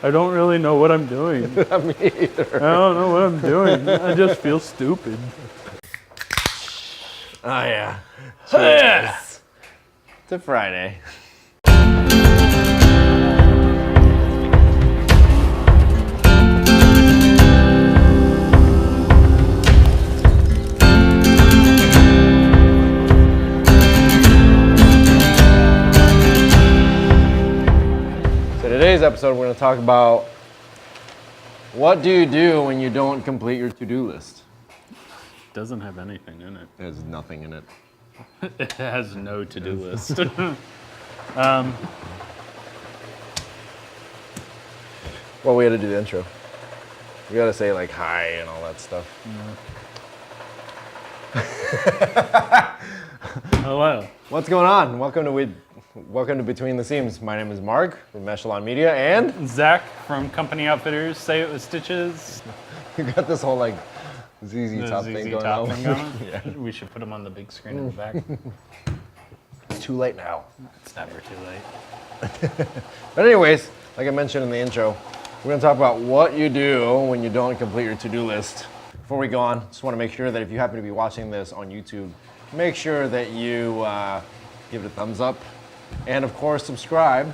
I don't really know what I'm doing. Me either. I don't know what I'm doing. I just feel stupid. Oh yeah. Cheers. To Friday. Today's episode, we're going to talk about what do you do when you don't complete your to-do list? Doesn't have anything in it. There's nothing in it. It has no to-do list. Well, we had to do the intro. We got to say like hi and all that stuff. Hello. What's going on? Welcome to Between the Seams. My name is Mark from Echelon Media and Zach from Company Outfitters. Say it with stitches. you got this whole like ZZ Top thing going on. Yeah. We should put them on the big screen in the back. It's too late now. It's never too late. But anyways, like I mentioned in the intro, we're going to talk about what you do when you don't complete your to-do list. Before we go on, just want to make sure that if you happen to be watching this on YouTube, make sure that you give it a thumbs up. And of course, subscribe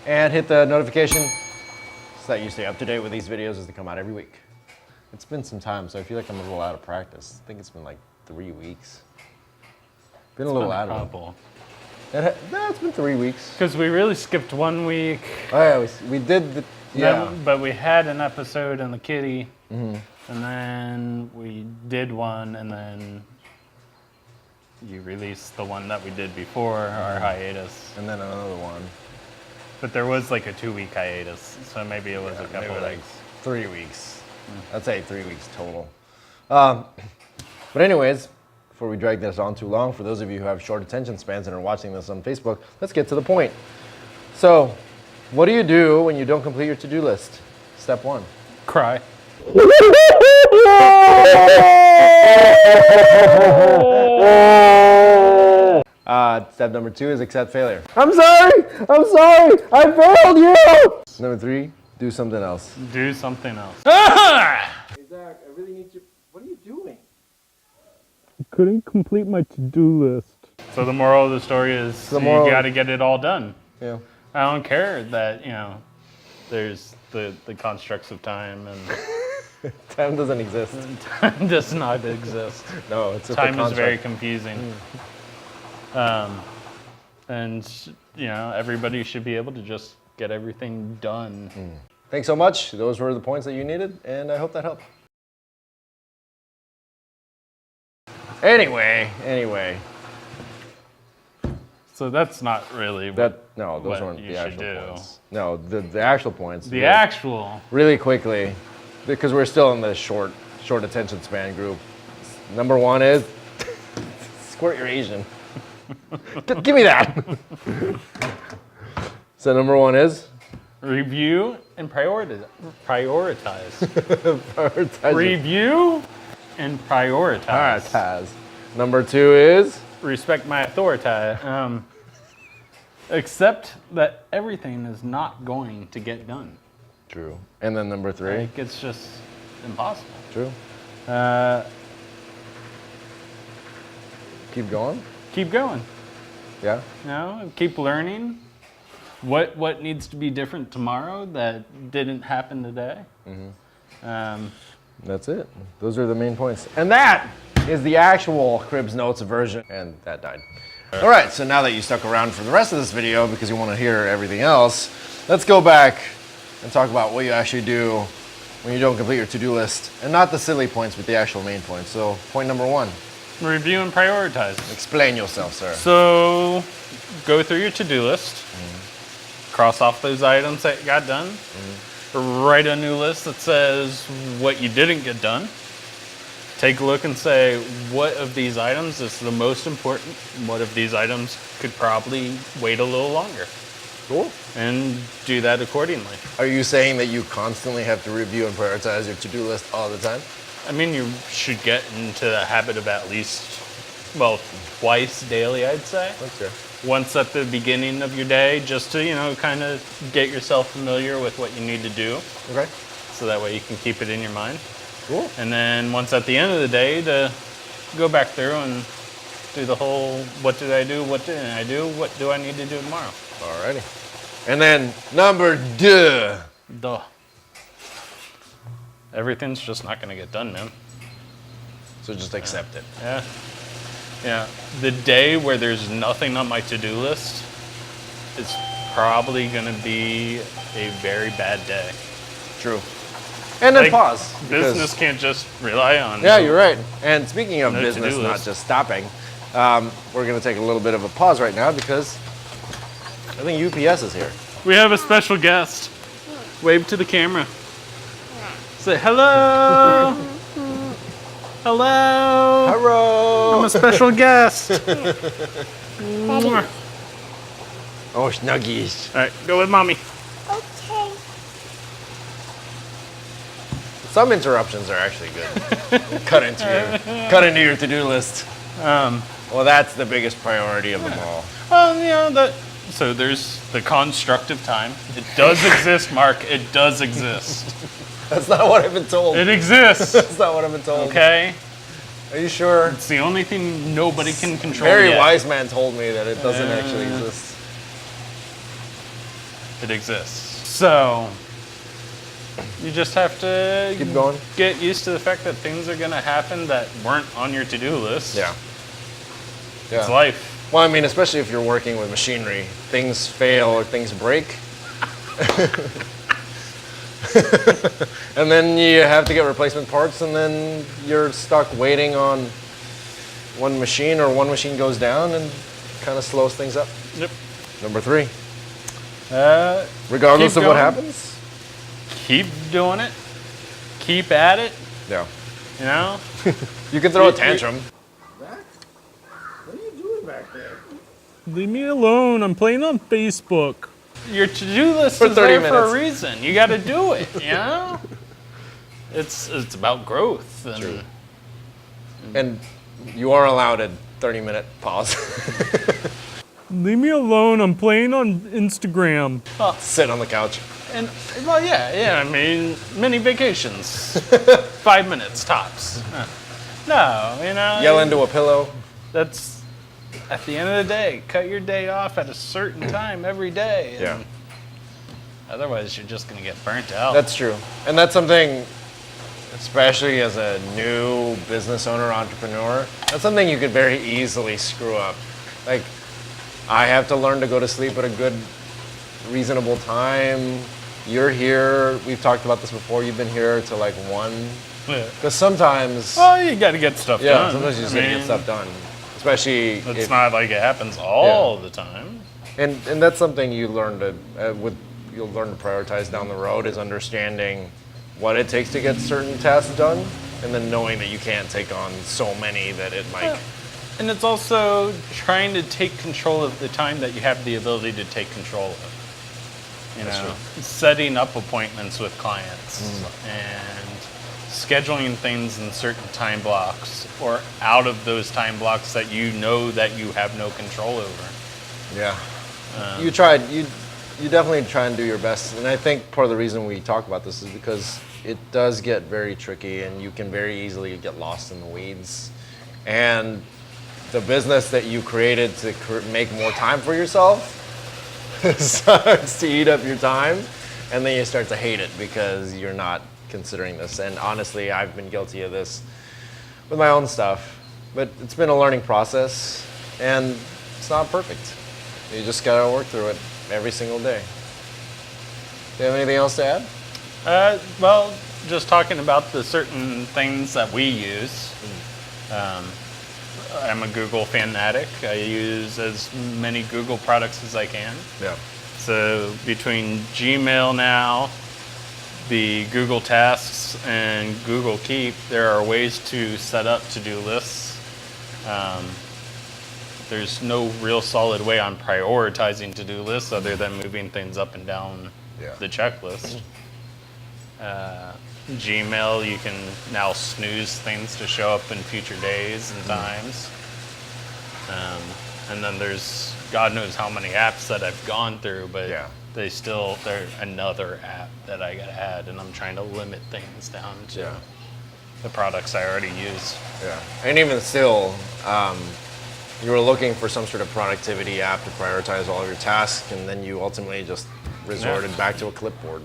and hit the notification so that you stay up to date with these videos as they come out every week. It's been some time, so I feel like I'm a little out of practice. I think it's been like 3 weeks. Been a little out of it. No, it's been 3 weeks. Because we really skipped 1 week. Oh yeah, we did the, yeah. But we had an episode on the kitty, and then we did one, and then you released the one that we did before our hiatus. And then another one. But there was like a 2-week hiatus, so maybe it was a couple of like weeks. 3 weeks. I'd say 3 weeks total. But anyways, before we drag this on too long, for those of you who have short attention spans and are watching this on Facebook, let's get to the point. So, what do you do when you don't complete your to-do list? Step 1. Cry. Step number 2 is accept failure. I'm sorry, I failed you! Number 3, do something else. Do something else. Hey Zach, I really need you, what are you doing? Couldn't complete my to-do list. So the moral of the story is you gotta get it all done. Yeah. I don't care that, there's the constructs of time and Time doesn't exist. time does not exist. No, it's just Time is very confusing. And everybody should be able to just get everything done. Thanks so much. Those were the points that you needed, and I hope that helped. Anyway. So that's not really Those what weren't you the should actual do. points. No, the actual points. The actual. Really quickly, because we're still in the short attention span group. Number 1 is squirt your Asian. Give me that. So number 1 is Review and prioritize. prioritize. Review and prioritize. Prioritize. Number 2 is Respect my authority. Accept that everything is not going to get done. true. And then number 3. Like, it's just impossible. True. Keep going. Keep going. Yeah. Keep learning. What needs to be different tomorrow that didn't happen today? That's it. Those are the main points. And that is the actual Cribs Notes version. And that died. All right, so now that you stuck around for the rest of this video because you want to hear everything else, let's go back and talk about what you actually do when you don't complete your to-do list. And not the silly points, but the actual main points. So point number 1. Review and prioritize. Explain yourself, sir. So go through your to-do list. Cross off those items that got done. Write a new list that says what you didn't get done. Take a look and say, what of these items is the most important? What of these items could probably wait a little longer? Cool. And do that accordingly. Are you saying that you constantly have to review and prioritize your to-do list all the time? I mean, you should get into the habit of at least, twice daily, I'd say. That's fair. once at the beginning of your day, just to, kind of get yourself familiar with what you need to do. Okay. So that way you can keep it in your mind. Cool. And then once at the end of the day, to go back through and do the whole, what did I do? What didn't I do? What do I need to do tomorrow? Alrighty. And then number 2. Duh. Everything's just not going to get done, man. So just accept it. Yeah. Yeah. The day where there's nothing on my to-do list is probably going to be a very bad day. True. And then Like, pause. because- Business can't just rely on. Yeah, you're right. And speaking of No business to-do not list. just stopping, we're going to take a little bit of a pause right now because I think UPS is here. We have a special guest. Wave to the camera. Say hello. Hello. Hello. I'm a special guest. Daddy. Oh, snuggies. All right, go with mommy. Okay. Some interruptions are actually good. cut into your to-do list. Well, that's the biggest priority of them all. Well, so there's the constructive time. It does exist, Mark. It does exist. That's not what I've been told. It exists. That's not what I've been told. Okay. Are you sure? It's the only thing nobody can control Very yet. wise man told me that it doesn't actually exist. It exists. So you just have to Keep going. get used to the fact that things are going to happen that weren't on your to-do list. Yeah. It's life. Well, I mean, especially if you're working with machinery, things fail or things break. And then you have to get replacement parts, and then you're stuck waiting on one machine, or one machine goes down and kind of slows things up. Yep. Number 3, Keep regardless of what going. happens. Keep doing it. Keep at it. Yeah. You know? You can throw a tantrum. What are you doing back there? Leave me alone. I'm playing on Facebook. Your to-do list For is 30 there for a minutes. reason. You got to do it. You know? It's about growth. And True. And you are allowed a 30-minute pause. Leave me alone. I'm playing on Instagram. Sit on the couch. And well, yeah. I mean, mini vacations, 5 minutes tops. No, Yell into a pillow. That's at the end of the day. Cut your day off at a certain time every day. And Yeah. Otherwise, you're just gonna get burnt out. That's true. And that's something, especially as a new business owner, entrepreneur, that's something you could very easily screw up. Like, I have to learn to go to sleep at a good, reasonable time. You're here. We've talked about this before. You've been here till like 1. Yeah. Because sometimes, Well, you got to get stuff done. sometimes you just I gotta get mean, stuff done. Especially It's if, not like it happens all the time. and that's something you learn to you'll learn to prioritize down the road, is understanding what it takes to get certain tasks done, and then knowing that you can't take on so many that it might. And it's also trying to take control of the time that you have the ability to take control of. You That's know, true. setting up appointments with clients and scheduling things in certain time blocks or out of those time blocks that you know that you have no control over. Yeah. You definitely try and do your best, and I think part of the reason we talk about this is because it does get very tricky, and you can very easily get lost in the weeds. And the business that you created to make more time for yourself starts to eat up your time, and then you start to hate it because you're not considering this. And honestly, I've been guilty of this with my own stuff, but it's been a learning process, and it's not perfect. You just gotta work through it every single day. Do you have anything else to add? Well, just talking about the certain things that we use. I'm a Google fanatic. I use as many Google products as I can. Yeah. So between Gmail now, the Google Tasks, and Google Keep, there are ways to set up to-do lists. There's no real solid way on prioritizing to-do lists other than moving things up and down the checklist. Gmail, you can now snooze things to show up in future days and times. And then there's God knows how many apps that I've gone through, but Yeah. they're another app that I gotta add, and I'm trying to limit things down to Yeah. the products I already use. Yeah. And even still, you were looking for some sort of productivity app to prioritize all of your tasks, and then you ultimately just resorted back to a clipboard.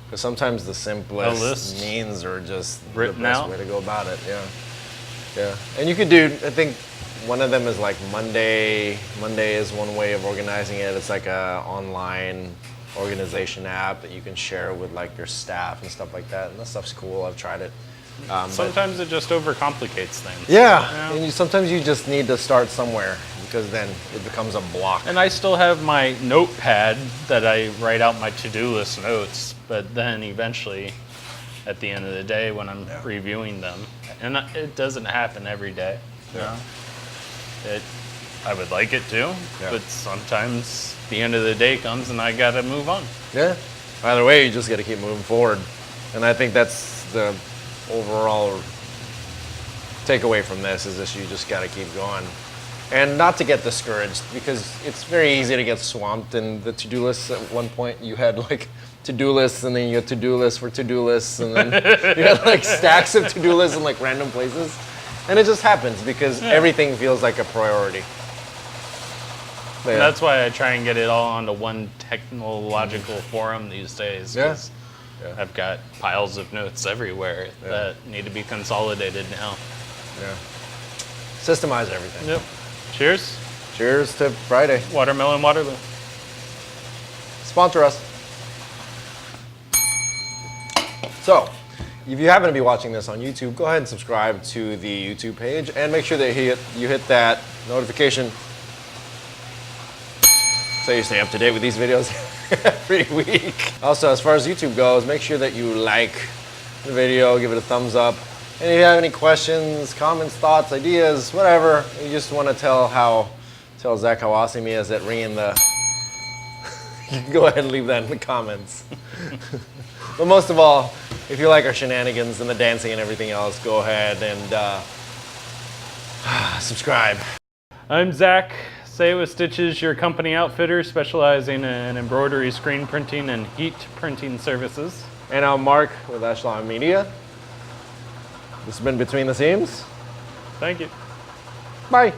Because sometimes the simplest list means are just written the best out. way to go about it. Yeah. Yeah. And you could do, I think one of them is like Monday. Monday is one way of organizing it. It's like a online organization app that you can share with like your staff and stuff like that. And that stuff's cool. I've tried it. But Sometimes it just overcomplicates things. yeah, and sometimes you just need to start somewhere because then it becomes a block. And I still have my notepad that I write out my to-do list notes, but then eventually, at the end of the day, when I'm reviewing them, and it doesn't happen every day. Yeah. I would like it to, Yeah. but sometimes the end of the day comes and I gotta move on. Yeah. Either way, you just got to keep moving forward, and I think that's the overall takeaway from this is that you just got to keep going, and not to get discouraged because it's very easy to get swamped in the to-do lists. At one point, you had like to-do lists, and then you had to-do lists for to-do lists, and then you had like stacks of to-do lists in like random places, and it just happens because everything feels like a priority. But, And that's why I try and get it all onto one technological forum these days. 'Cause I've got piles of notes everywhere that need to be consolidated now. yeah. Systemize everything. Yep. Cheers. Cheers to Friday. Watermelon Waterloo. Sponsor us. So, if you happen to be watching this on YouTube, go ahead and subscribe to the YouTube page and make sure that you hit that notification so you stay up to date with these videos every week. Also, as far as YouTube goes, make sure that you like the video, give it a thumbs up. And if you have any questions, comments, thoughts, ideas, whatever, you just want to tell Zach how awesome he is at ringing the... You can go ahead and leave that in the comments. But most of all, if you like our shenanigans and the dancing and everything else, go ahead and subscribe. I'm Zach. Say It With Stitches, your company outfitter specializing in embroidery, screen printing, and heat printing services. And I'm Mark with Echelon Media. This has been Between the Seams. Thank you. Bye.